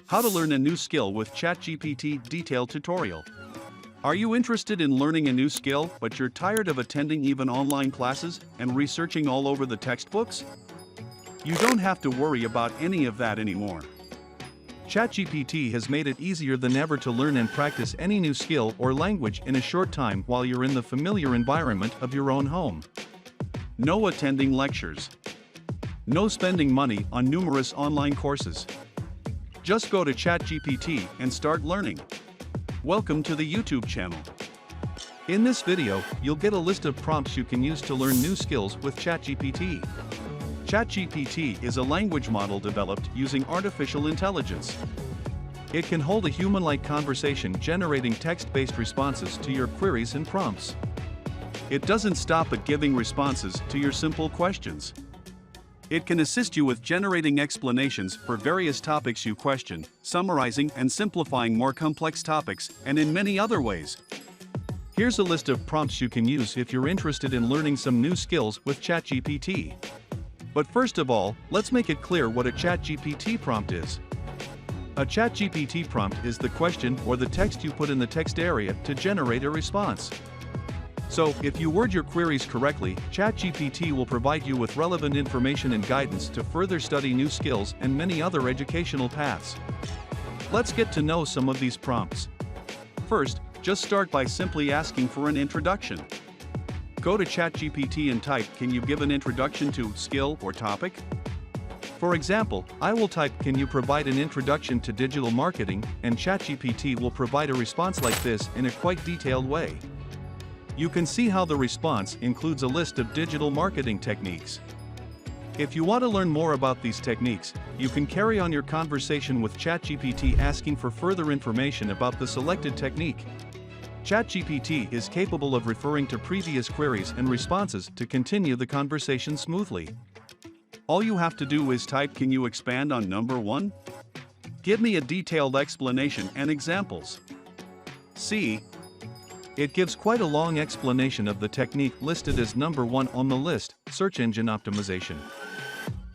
How to learn a new skill with ChatGPT detailed tutorial. Are you interested in learning a new skill, but you're tired of attending even online classes and researching all over the textbooks? You don't have to worry about any of that anymore. ChatGPT has made it easier than ever to learn and practice any new skill or language in a short time while you're in the familiar environment of your own home. No attending lectures. No spending money on numerous online courses. Just go to ChatGPT and start learning. Welcome to the YouTube channel. In this video, you'll get a list of prompts you can use to learn new skills with ChatGPT. ChatGPT is a language model developed using artificial intelligence. It can hold a human-like conversation, generating text-based responses to your queries and prompts. It doesn't stop at giving responses to your simple questions. It can assist you with generating explanations for various topics you question, summarizing and simplifying more complex topics, and in many other ways. Here's a list of prompts you can use if you're interested in learning some new skills with ChatGPT. But first of all, let's make it clear what a ChatGPT prompt is. A ChatGPT prompt is the question or the text you put in the text area to generate a response. So, if you word your queries correctly, ChatGPT will provide you with relevant information and guidance to further study new skills and many other educational paths. Let's get to know some of these prompts. First, just start by simply asking for an introduction. Go to ChatGPT and type, "Can you give an introduction to skill or topic?" For example, I will type, "Can you provide an introduction to digital marketing?" and ChatGPT will provide a response like this in a quite detailed way. You can see how the response includes a list of digital marketing techniques. If you want to learn more about these techniques, you can carry on your conversation with ChatGPT asking for further information about the selected technique. ChatGPT is capable of referring to previous queries and responses to continue the conversation smoothly. All you have to do is type, "Can you expand on number 1? Give me a detailed explanation and examples." See? It gives quite a long explanation of the technique listed as number 1 on the list, search engine optimization.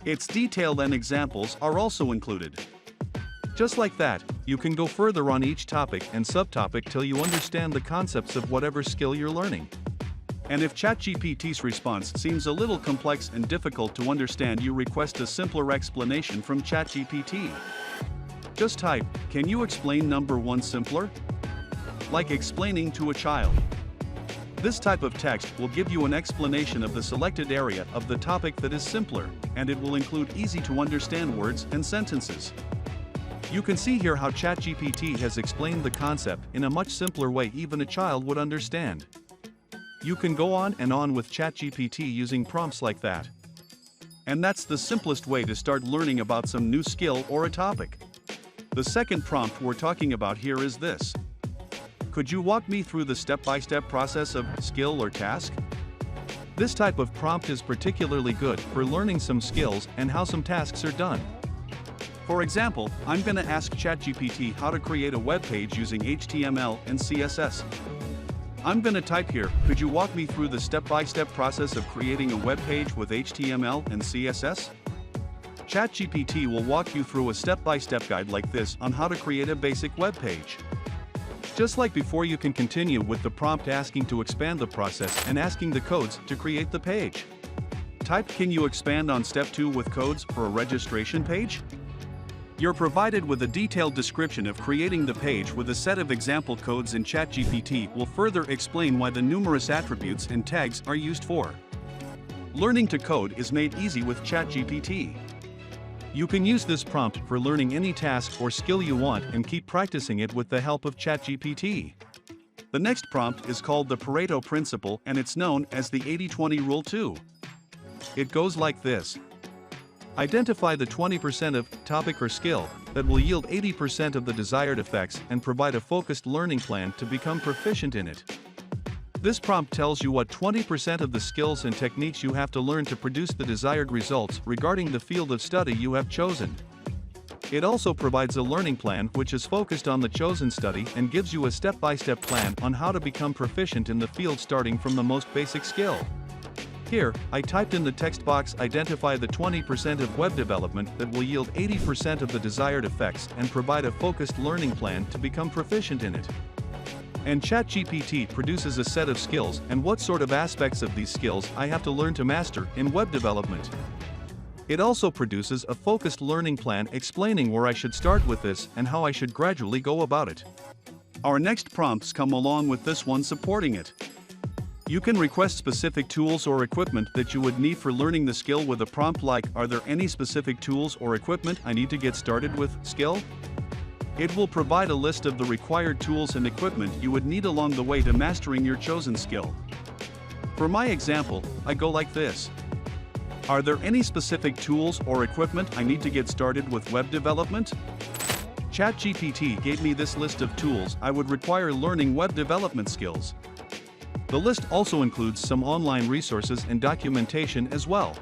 Its detail and examples are also included. Just like that, you can go further on each topic and subtopic till you understand the concepts of whatever skill you're learning. And if ChatGPT's response seems a little complex and difficult to understand, you request a simpler explanation from ChatGPT. Just type, "Can you explain number 1 simpler?" Like explaining to a child. This type of text will give you an explanation of the selected area of the topic that is simpler, and it will include easy-to-understand words and sentences. You can see here how ChatGPT has explained the concept in a much simpler way even a child would understand. You can go on and on with ChatGPT using prompts like that. And that's the simplest way to start learning about some new skill or a topic. The second prompt we're talking about here is this. "Could you walk me through the step-by-step process of skill or task?" This type of prompt is particularly good for learning some skills and how some tasks are done. For example, I'm going to ask ChatGPT how to create a web page using HTML and CSS. I'm going to type here, "Could you walk me through the step-by-step process of creating a web page with HTML and CSS?" ChatGPT will walk you through a step-by-step guide like this on how to create a basic web page. Just like before, you can continue with the prompt asking to expand the process and asking the codes to create the page. Type, "Can you expand on step 2 with codes for a registration page?" You're provided with a detailed description of creating the page with a set of example codes, and ChatGPT will further explain why the numerous attributes and tags are used for. Learning to code is made easy with ChatGPT. You can use this prompt for learning any task or skill you want and keep practicing it with the help of ChatGPT. The next prompt is called the Pareto principle, and it's known as the 80-20 rule too. It goes like this. Identify the 20% of topic or skill that will yield 80% of the desired effects and provide a focused learning plan to become proficient in it. This prompt tells you what 20% of the skills and techniques you have to learn to produce the desired results regarding the field of study you have chosen. It also provides a learning plan which is focused on the chosen study and gives you a step-by-step plan on how to become proficient in the field starting from the most basic skill. Here, I typed in the text box identify the 20% of web development that will yield 80% of the desired effects and provide a focused learning plan to become proficient in it. And ChatGPT produces a set of skills and what sort of aspects of these skills I have to learn to master in web development. It also produces a focused learning plan explaining where I should start with this and how I should gradually go about it. Our next prompts come along with this one supporting it. You can request specific tools or equipment that you would need for learning the skill with a prompt like, "Are there any specific tools or equipment I need to get started with skill?" It will provide a list of the required tools and equipment you would need along the way to mastering your chosen skill. For my example, I go like this. Are there any specific tools or equipment I need to get started with web development? ChatGPT gave me this list of tools I would require learning web development skills. The list also includes some online resources and documentation as well.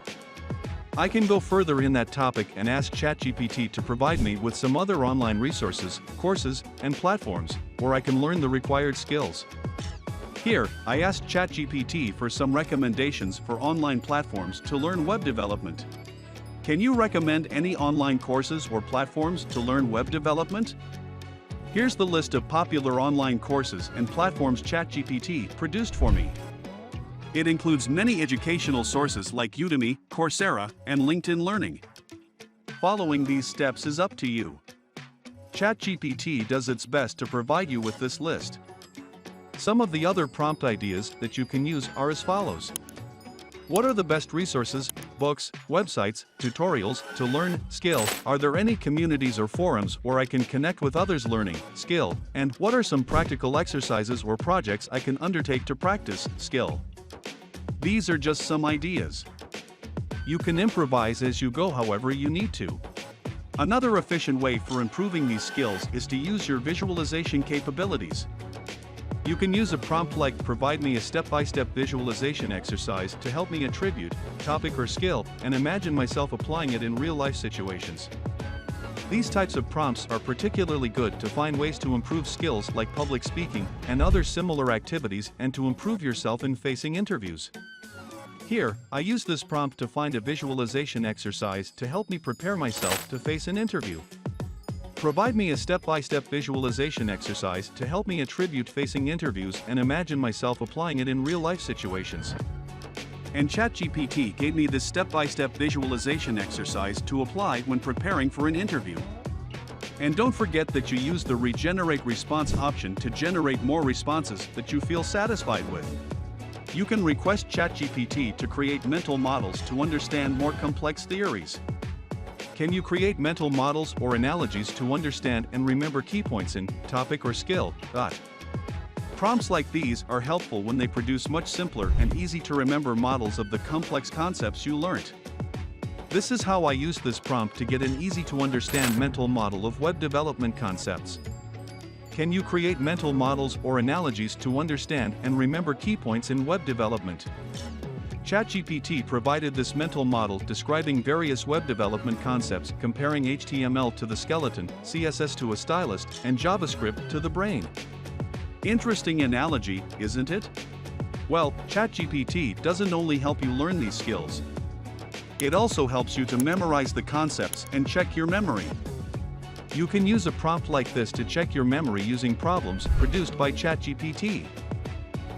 I can go further in that topic and ask ChatGPT to provide me with some other online resources, courses, and platforms where I can learn the required skills. Here, I asked ChatGPT for some recommendations for online platforms to learn web development. Can you recommend any online courses or platforms to learn web development? Here's the list of popular online courses and platforms ChatGPT produced for me. It includes many educational sources like Udemy, Coursera, and LinkedIn Learning. Following these steps is up to you. ChatGPT does its best to provide you with this list. Some of the other prompt ideas that you can use are as follows. What are the best resources, books, websites, tutorials to learn skill? Are there any communities or forums where I can connect with others learning skill? And what are some practical exercises or projects I can undertake to practice skill? These are just some ideas. You can improvise as you go however you need to. Another efficient way for improving these skills is to use your visualization capabilities. You can use a prompt like provide me a step-by-step visualization exercise to help me attribute, topic or skill, and imagine myself applying it in real-life situations. These types of prompts are particularly good to find ways to improve skills like public speaking and other similar activities and to improve yourself in facing interviews. Here, I use this prompt to find a visualization exercise to help me prepare myself to face an interview. Provide me a step-by-step visualization exercise to help me attribute facing interviews and imagine myself applying it in real-life situations. And ChatGPT gave me this step-by-step visualization exercise to apply when preparing for an interview. And don't forget that you use the regenerate response option to generate more responses that you feel satisfied with. You can request ChatGPT to create mental models to understand more complex theories. Can you create mental models or analogies to understand and remember key points in topic or skill? Prompts like these are helpful when they produce much simpler and easy to remember models of the complex concepts you learnt. This is how I use this prompt to get an easy to understand mental model of web development concepts. Can you create mental models or analogies to understand and remember key points in web development? ChatGPT provided this mental model describing various web development concepts comparing HTML to the skeleton, CSS to a stylist, and JavaScript to the brain. Interesting analogy, isn't it? Well, ChatGPT doesn't only help you learn these skills. It also helps you to memorize the concepts and check your memory. You can use a prompt like this to check your memory using problems produced by ChatGPT.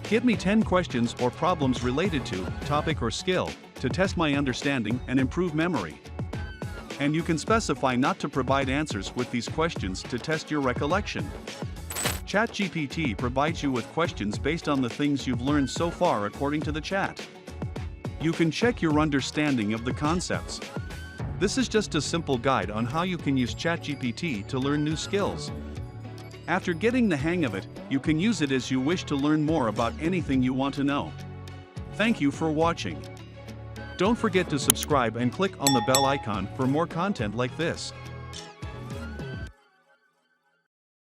Give me 10 questions or problems related to topic or skill to test my understanding and improve memory. And you can specify not to provide answers with these questions to test your recollection. ChatGPT provides you with questions based on the things you've learned so far according to the chat. You can check your understanding of the concepts. This is just a simple guide on how you can use ChatGPT to learn new skills. After getting the hang of it, you can use it as you wish to learn more about anything you want to know. Thank you for watching. Don't forget to subscribe and click on the bell icon for more content like this.